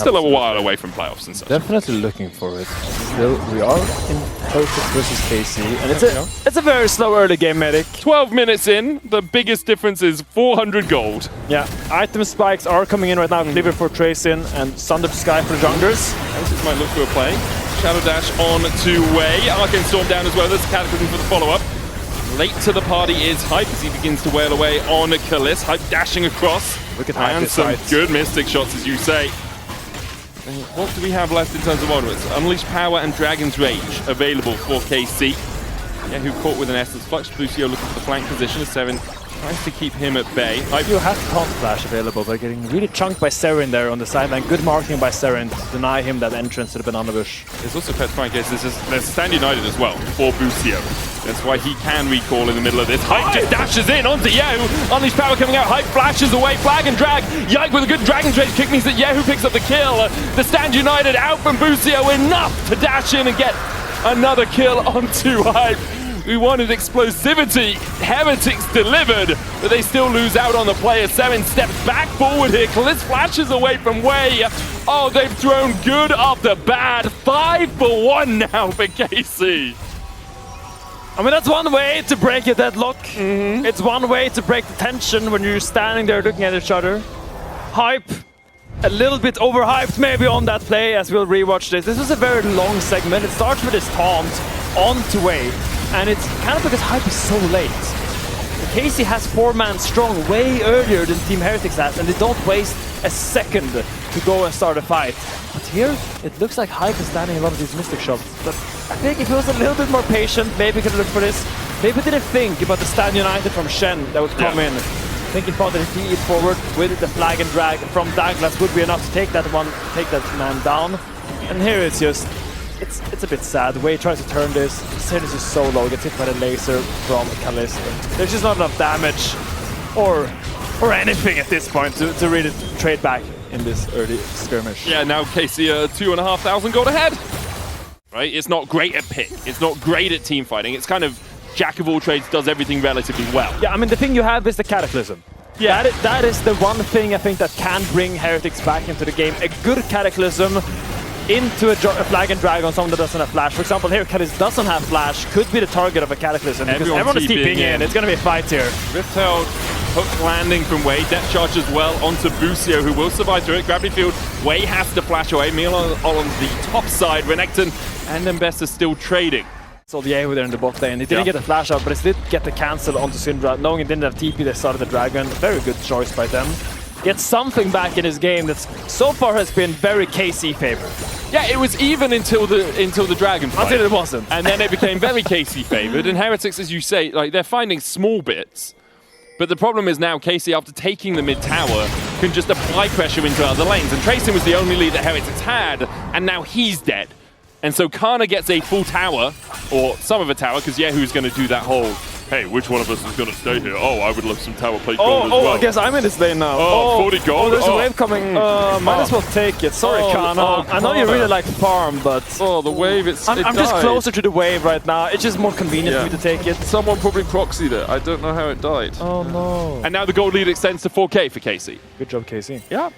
still a while away from playoffs and such. Definitely looking for it. Still, we are in Heretics versus KC, and it's a very slow early game, Medic. 12 minutes in, the biggest difference is 400 gold. Yeah, item spikes are coming in right now. Cleaver for Tracing and Sunder Sky for the junglers. This might look for a play. Shadow Dash on to Wei. Arcane Storm down as well. There's a Cataclysm for the follow-up. Late to the party is Hype as he begins to wail away on Kalis. Hype dashing across. Look at Hype. And some good Mystic shots, as you say. What do we have left in terms of onwards? Unleash Power and Dragon's Rage available for KC. Yeah, who caught with an Essence Flux. Lucio looking for the flank position as Seven tries to keep him at bay. Hype. You have Taunt Flash available, but getting really chunked by Seren there on the sideline. Good marking by Seren to deny him that entrance to the Banana Bush. There's also Petrifying Case. There's Stand United as well for Bucio. That's why he can recall in the middle of this. Hype just dashes in onto Yehu. Unleash Power coming out. Hype flashes away. Flag and drag. Yike with a good Dragon's Rage kick means that Yehu picks up the kill. The Stand United out from Bucio. Enough to dash in and get another kill onto Hype. We wanted explosivity. Heretics delivered, but they still lose out on the player. Seven steps back forward here. Kalis flashes away from Wei. Oh, they've thrown good after bad. 5 for 1 now for KC. I mean, that's one way to break a deadlock. It's one way to break the tension when you're standing there looking at each other. Hype, a little bit overhyped maybe on that play as we'll rewatch this. This was a very long segment. It starts with this taunt onto Wei, and it's kind of because Hype is so late. KC has 4-man strong way earlier than Team Heretics has, and they don't waste a second to go and start a fight. But here, it looks like Hype is standing a lot of these Mystic shots. But I think if he was a little bit more patient, maybe he could look for this. Maybe didn't think about the Stand United from Shen that would come in. Thinking thought that if he hit forward with the flag and drag from Douglas would be enough to take that man down. And here it's just, it's a bit sad. Wei tries to turn this. Sirius is so low, gets hit by the laser from Kalista. There's just not enough damage or anything at this point to really trade back in this early skirmish. Yeah, now KC 2,500 gold ahead. Right, it's not great at pick. It's not great at team fighting. It's kind of jack of all trades, does everything relatively well. Yeah, I mean the thing you have is the Cataclysm. Yeah, that is the one thing I think that can bring Heretics back into the game. A good Cataclysm into a flag and drag on someone that doesn't have flash. For example, here Kalis doesn't have flash, could be the target of a Cataclysm because everyone is TPing in. It's going to be a fight here. Riftail hook landing from Wei, depth charge as well onto Bucio, who will survive through it. Gravity field, Wei has to flash away. Meal on the top side, Renekton and Mbessa still trading. So the Yehu there in the bot lane. He didn't get the flash out, but he did get the cancel onto Syndra. Knowing he didn't have TP, they started the Dragon. Very good choice by them. Get something back in his game that so far has been very KC favored. Yeah, it was even until the Dragon fight. Until it wasn't. And then it became very KC favored. And Heretics, as you say, like they're finding small bits. But the problem is now KC, after taking the mid tower, can just apply pressure into other lanes. And Tracing was the only lead that Heretics had, and now he's dead. And so Kana gets a full tower, or some of a tower, because Yehu's going to do that whole, hey, which one of us is going to stay here? Oh, I would love some tower plate gold as well. I guess I'm in this lane now. Oh, 40 gold? Oh, there's a wave coming. Might as well take it. Sorry, Kana. I know you really like farm, but... Oh, the wave, I'm just closer to the wave right now. It's just more convenient for me to take it. Someone probably proxied it. I don't know how it died. Oh, no. And now the gold lead extends to 4K for KC. Good job, KC. Yeah.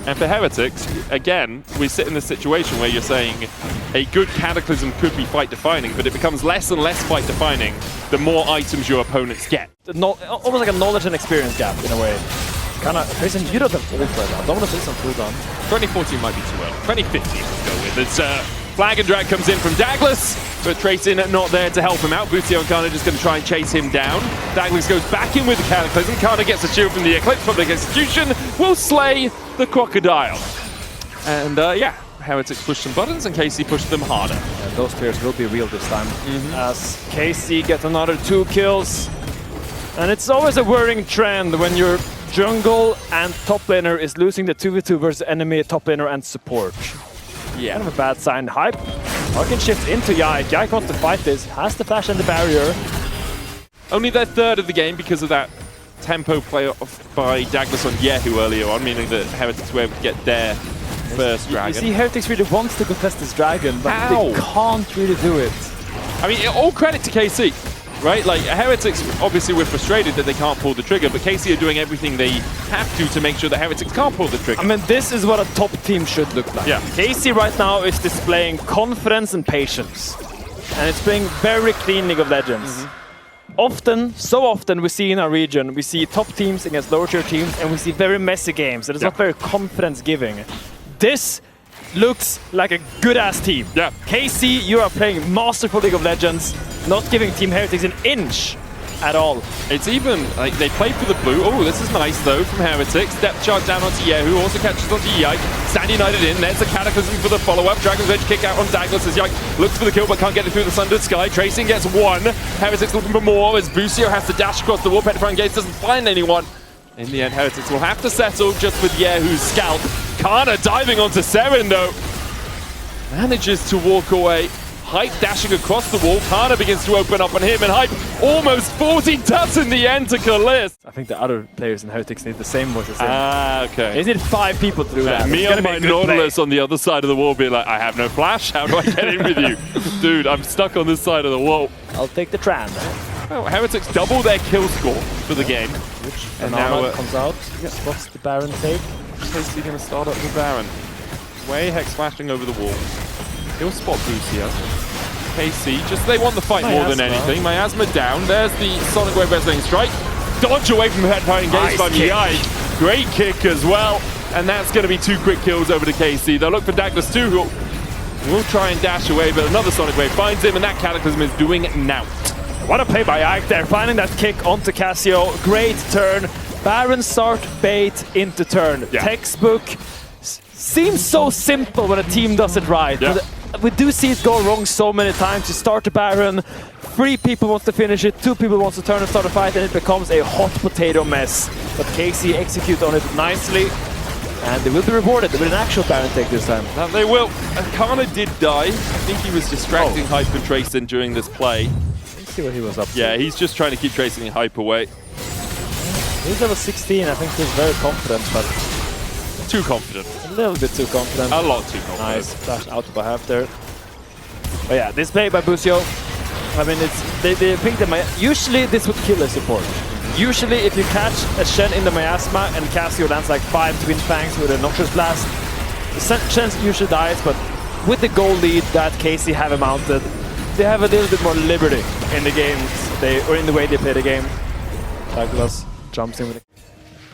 And for Heretics, again, we sit in this situation where you're saying a good Cataclysm could be fight-defining, but it becomes less and less fight-defining the more items your opponents get. Almost like a knowledge and experience gap, in a way. Kinda, Grayson, you don't have ult right now. Don't want to say some cooldown. 2014 might be too early. 2015 we'll go with. It's flag and drag comes in from Douglas, but Tracing not there to help him out. Bucio and Kana just going to try and chase him down. Douglas goes back in with the Cataclysm. Kana gets a shield from the Eclipse. Public Execution will slay the Crocodile. And yeah, Heretics push some buttons and KC push them harder. And those players will be real this time. As KC gets another 2 kills. And it's always a worrying trend when your jungle and top laner is losing the 2v2 versus enemy top laner and support. Yeah. Kind of a bad sign. Hype. Arcane shifts into Yike. Yike wants to fight this. Has the flash and the barrier. Only their third of the game because of that tempo play off by Douglas on Yehu earlier on, meaning that Heretics were able to get their first dragon. You see, Heretics really wants to contest this dragon, but they can't really do it. I mean, all credit to KC. right? Like, Heretics, obviously we're frustrated that they can't pull the trigger, but KC are doing everything they have to make sure that Heretics can't pull the trigger. I mean, this is what a top team should look like. Yeah. KC right now is displaying confidence and patience. And it's playing very clean League of Legends. So often we see in our region, we see top teams against lower tier teams, and we see very messy games that is not very confidence-giving. This looks like a good-ass team. Yeah. KC, you are playing masterful League of Legends, not giving Team Heretics an inch at all. It's even, like, they play for the blue. Oh, this is nice, though, from Heretics. Depth charge down onto Yehu, also catches onto Yike. Stand United in, there's the Cataclysm for the follow-up. Dragon's Edge kick out on Douglas as Yike looks for the kill, but can't get it through the Sundered Sky. Tracing gets one. Heretics looking for more as Busio has to dash across the wall. Petrifying Gates doesn't find anyone. In the end, Heretics will have to settle just with Yehu's scalp. Kana diving onto Seren, though. Manages to walk away. Hype dashing across the wall. Kana begins to open up on him, and Hype almost 40 does in the end to Kalist. I think the other players in Heretics need the same voice as him. Okay. They need 5 people to do that. Me on my Nautilus on the other side of the wall being like, I have no flash, how do I get in with you? Dude, I'm stuck on this side of the wall. I'll take the Tran. Well, Heretics double their kill score for the game. And now comes out, spots the Baron take. KC going to start up the Baron. Way Hex flashing over the wall. He'll spot Busio. KC, just they want the fight more than anything. Miasma down. There's the Sonic Wave Wrestling Strike. Dodge away from Headfighting Gates by Yike. Great kick as well. And that's going to be 2 quick kills over to KC. They'll look for Douglas too, who will try and dash away, but another Sonic Wave finds him, and that Cataclysm is doing nought. What a play by Ike there, finding that kick onto Casio. Great turn. Baron start bait into turn. Yeah. Textbook. Seems so simple when a team does it right. Yeah. But we do see it go wrong so many times. You start the Baron, 3 people want to finish it, 2 people want to turn and start a fight, and it becomes a hot potato mess. But KC execute on it nicely, and they will be rewarded with an actual Baron take this time. Now they will. Kana did die. I think he was distracting Hype and Tracing during this play. Let's see what he was up to. Yeah, he's just trying to keep Tracing Hype away. He's level 16, I think he's very confident, but... Too confident. A little bit too confident. A lot too confident. Nice, flash out by half there. But yeah, this play by Busio, I mean, it's they think that usually this would kill a support. Usually if you catch a Shen in the Miasma and Casio lands like 5 Twin Fangs with a Noxious Blast, the Shen usually dies, but with the goal lead that KC have mounted, they have a little bit more liberty in the games, or in the way they play the game. Douglas jumps in with it.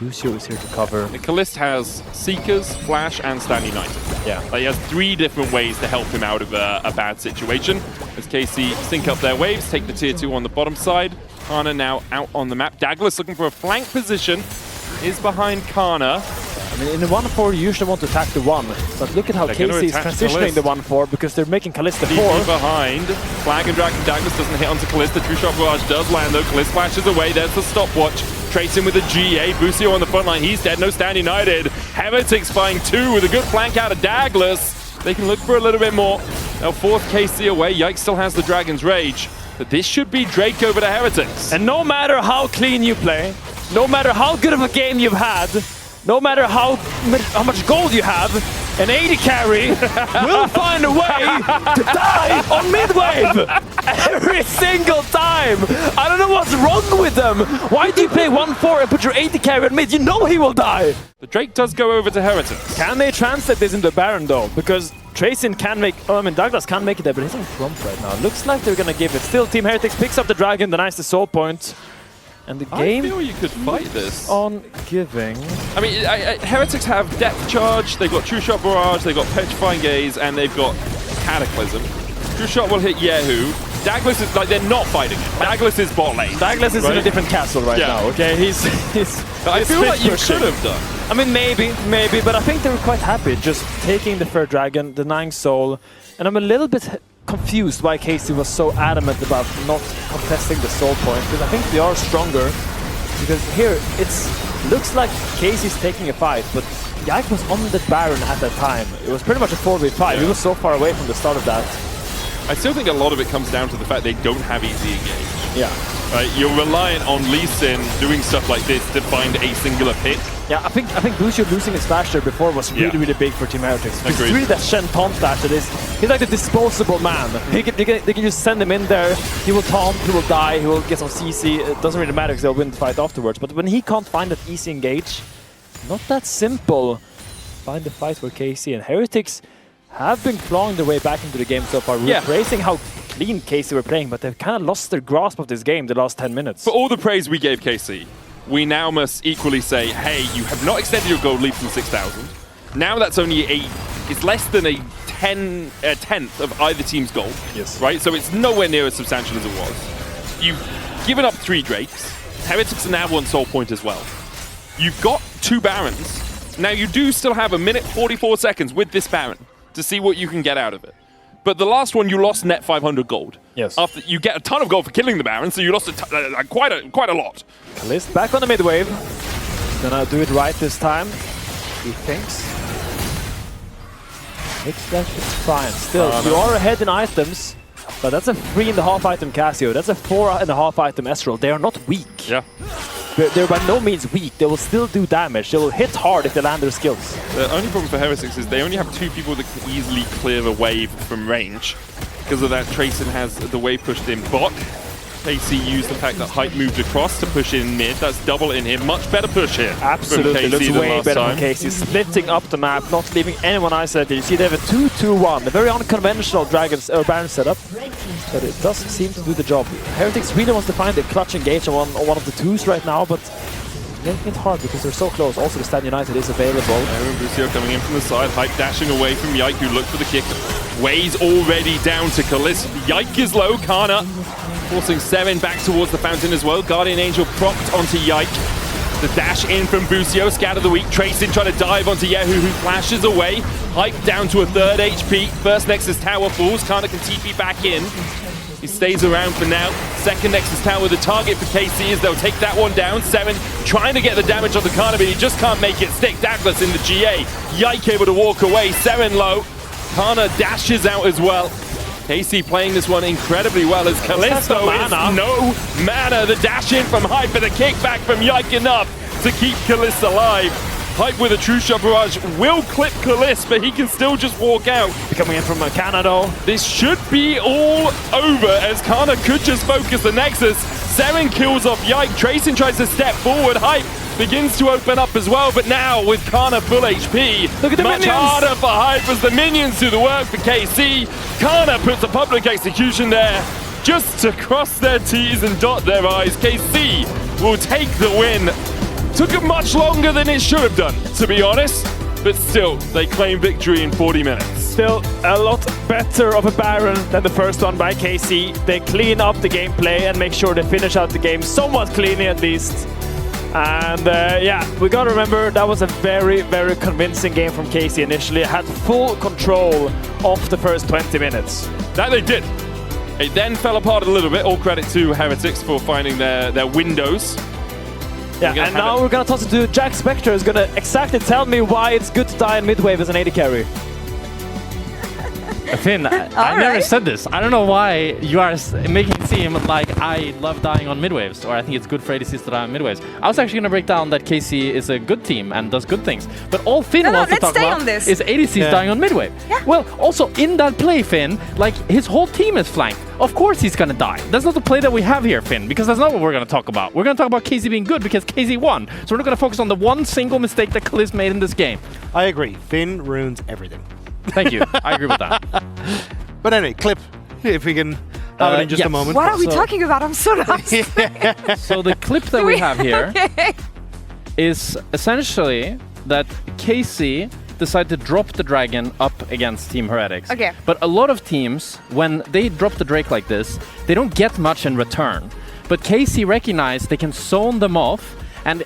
Busio is here to cover. The Kalist has Seekers, Flash, and Stand United. Yeah. Like, he has 3 different ways to help him out of a bad situation. As KC sync up their waves, take the tier 2 on the bottom side. Kana now out on the map. Douglas looking for a flank position. Is behind Kana. I mean, in the 1-4, you usually want to attack the 1, but look at how KC is transitioning the 1-4 because they're making Kalista 4. Behind. Flag and Dragon Douglas doesn't hit onto Kalista. True Shot Barrage does land though. Kalista flashes away. There's the stopwatch. Tracing with a GA. Busio on the front line. He's dead. No Stand United. Heretics find 2 with a good flank out of Douglas. They can look for a little bit more. Now 4th KC away. Yike still has the Dragon's Rage. But this should be Drake over to Heretics. And no matter how clean you play, no matter how good of a game you've had, no matter how much gold you have, an AD carry will find a way to die on mid-wave every single time. I don't know what's wrong with them. Why do you play 1-4 and put your AD carry on mid? You know he will die. The Drake does go over to Heretics. Can they translate this into Baron though? Because Tracing can make, Douglas can't make it there, but he's on front right now. Looks like they're gonna give it. Still, Team Heretics picks up the Dragon, denies the soul point. And the game I feel you could fight this. On giving. I mean, Heretics have Depth Charge, they've got True Shot Barrage, they've got Petrifying Gaze, and they've got Cataclysm. True Shot will hit Yehu. Douglas is like, they're not fighting it. Douglas is bot lane. Douglas is in a different castle right now, okay? He's I feel like you should have done. I mean, maybe, but I think they were quite happy just taking the third dragon, denying soul, and I'm a little bit confused why KC was so adamant about not contesting the soul point, because I think they are stronger. Because here, looks like KC's taking a fight, but Yike was on the Baron at that time. It was pretty much a 4v5. Yeah. He was so far away from the start of that. I still think a lot of it comes down to the fact they don't have easy engage. Yeah. Right? You're reliant on Lee Sin doing stuff like this to find a singular pick. Yeah, I think Busio losing his flash there before was really big for Team Heretics. It's really that Shen taunt dash that is. He's like the disposable man. They can just send him in there. He will taunt, he will die, he will get some CC. It doesn't really matter because they'll win the fight afterwards. But when he can't find that easy engage, not that simple. Find the fight for KC, and Heretics have been clawing their way back into the game so far. We're praising how clean KC were playing, but they've kind of lost their grasp of this game the last 10 minutes. For all the praise we gave KC, we now must equally say, hey, you have not extended your gold lead from 6,000. Now that's only it's less than a tenth of either team's goal. Yes. Right? So it's nowhere near as substantial as it was. You've given up 3 Drakes. Heretics are now 1 soul point as well. You've got 2 Barons. Now you do still have 1 minute 44 seconds with this Baron to see what you can get out of it. But the last one, you lost net 500 gold. Yes. After you get a ton of gold for killing the Baron, so you lost quite a lot. Kalist back on the mid wave. Gonna do it right this time. He thinks. Mix dash is fine. Still, you are ahead in items, but that's a 3.5 item Casio. That's a 4.5 item Ezreal. They are not weak. Yeah. They're by no means weak. They will still do damage. They will hit hard if they land their skills. The only problem for Heretics is they only have 2 people that can easily clear the wave from range. Because of that, Trayson has the wave pushed in bot. KC used the fact that Hype moved across to push in mid. That's double in here. Much better push here. Absolutely. Looks way better from KC. Splitting up the map, not leaving anyone isolated. You see they have a 2-2-1. A very unconventional Baron setup. But it does seem to do the job. Heretics really wants to find a clutch engage on one of the 2s right now, but making it hard because they're so close. Also, the Stand United is available. Aaron Busio coming in from the side. Hype dashing away from Yike, who looked for the kick. Weighs already down to Kalist. Yike is low. Kana forcing 7 back towards the fountain as well. Guardian Angel propped onto Yike. The dash in from Busio. Scout of the week. Trayson trying to dive onto Yehu, who flashes away. Hype down to a 3rd HP. First Nexus Tower falls. Kana can TP back in. He stays around for now. Second Nexus Tower, the target for KC is they'll take that one down. 7 trying to get the damage on the Kana, but he just can't make it stick. Douglas in the GA. Yike able to walk away. 7 low. Kana dashes out as well. KC playing this one incredibly well as Callisto is no mana. The dash in from Hype and the kickback from Yike enough to keep Kalist alive. Hype with a true shot barrage will clip Kalist, but he can still just walk out. Coming in from Canada. This should be all over as Kana could just focus the Nexus. 7 kills off Yike. Trayson tries to step forward. Hype begins to open up as well, but now with Kana full HP, look at the much minions. Harder for Hype as the minions do the work for KC. Kana puts a public execution there just to cross their T's and dot their I's. KC will take the win. Took it much longer than it should have done, to be honest, but still, they claim victory in 40 minutes. Still a lot better of a Baron than the first one by KC. They clean up the gameplay and make sure they finish out the game somewhat cleanly at least. And yeah, we gotta remember that was a very, very convincing game from KC initially. Had full control of the first 20 minutes. That they did. It then fell apart a little bit. All credit to Heretics for finding their windows. Yeah, and now we're gonna toss it to Jack Spectre, who's gonna exactly tell me why it's good to die in mid-wave as an AD carry. Finn, I never said this. I don't know why you are making it seem like I love dying on mid-waves, or I think it's good for ADCs to die on mid-waves. I was actually going to break down that KC is a good team and does good things. But all Finn wants to talk about is ADCs dying on mid-wave. Yeah. Well, also in that play, Finn, like his whole team is flanked. Of course he's going to die. That's not the play that we have here, Finn, because that's not what we're going to talk about. We're going to talk about KC being good because KC won. So we're not going to focus on the one single mistake that Kalist made in this game. I agree. Finn ruins everything. Thank you. I agree with that. But anyway, clip, if we can have it in just a moment. What are we talking about? I'm so lost. So the clip that we have here is essentially that KC decided to drop the dragon up against Team Heretics. Okay. But a lot of teams, when they drop the Drake like this, they don't get much in return. But KC recognized they can zone them off and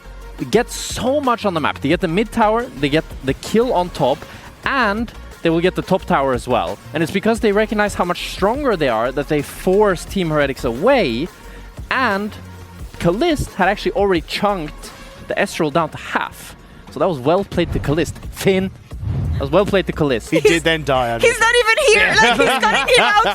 get so much on the map. They get the mid tower, they get the kill on top, and they will get the top tower as well. And it's because they recognize how much stronger they are that they force Team Heretics away. And Kalist had actually already chunked the Ezreal down to half. So that was well played to Kalist. Finn, that was well played to Kalist. He did then die. He's not even here. Like, he's cutting him out.